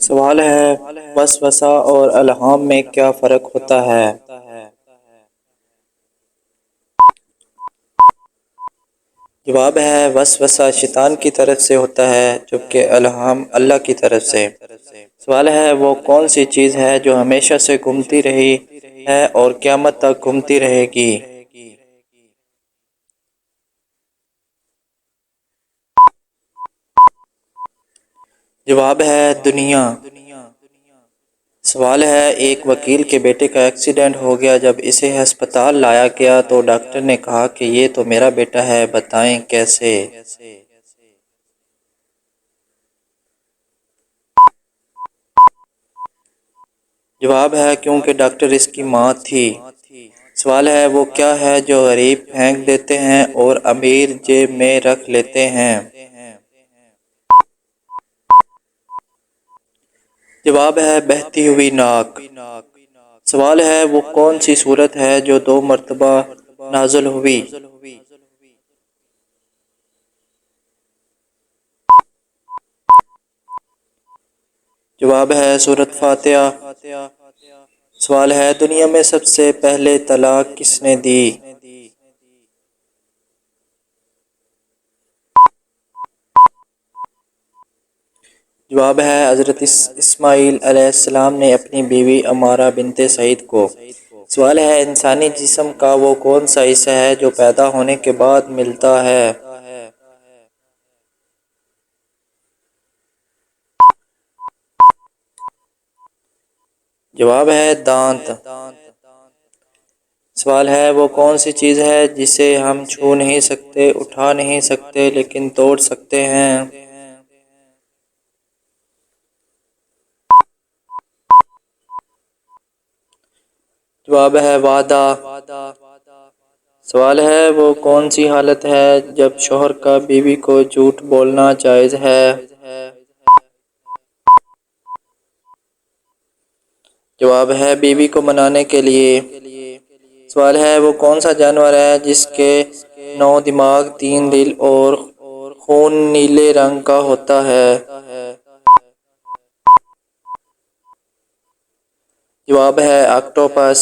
سوال ہے، وسوسہ اور الہام میں کیا فرق ہوتا ہے؟ جواب ہے، وسوسہ شیطان کی طرف سے ہوتا ہے جبکہ الہام اللہ کی طرف سے۔ سوال ہے، وہ کون سی چیز ہے جو ہمیشہ سے گھومتی رہی ہے اور قیامت تک گھومتی رہے گی؟ جواب ہے، دنیا۔ سوال ہے، ایک وکیل کے بیٹے کا ایکسیڈنٹ ہو گیا، جب اسے ہسپتال لایا گیا تو ڈاکٹر نے کہا کہ یہ تو میرا بیٹا ہے، بتائیں کیسے؟ جواب ہے، کیونکہ ڈاکٹر اس کی ماں تھی۔ سوال ہے، وہ کیا ہے جو غریب پھینک دیتے ہیں اور امیر جیب میں رکھ لیتے ہیں؟ جواب ہے، بہتی ہوئی ناک۔ سوال ہے، وہ کون سی سورت ہے جو 2 مرتبہ نازل ہوئی؟ جواب ہے، سورۃ فاتحہ۔ سوال ہے، دنیا میں سب سے پہلے طلاق کس نے دی؟ جواب ہے، حضرت اسماعیل علیہ السلام نے اپنی بیوی عمارہ بنت سعید کو۔ سوال ہے، انسانی جسم کا وہ کون سا حصہ ہے جو پیدا ہونے کے بعد ملتا ہے؟ جواب ہے، دانت۔ سوال ہے، وہ کون سی چیز ہے جسے ہم چھو نہیں سکتے، اٹھا نہیں سکتے لیکن توڑ سکتے ہیں؟ جواب ہے، وعدہ۔ سوال ہے، وہ کون سی حالت ہے جب شوہر کا بیوی کو جھوٹ بولنا جائز ہے؟ جواب ہے، بیوی کو منانے کے لیے۔ سوال ہے، وہ کون سا جانور ہے جس کے 9 دماغ، 3 دل اور خون نیلے رنگ کا ہوتا ہے؟ جواب ہے، آکٹوپس۔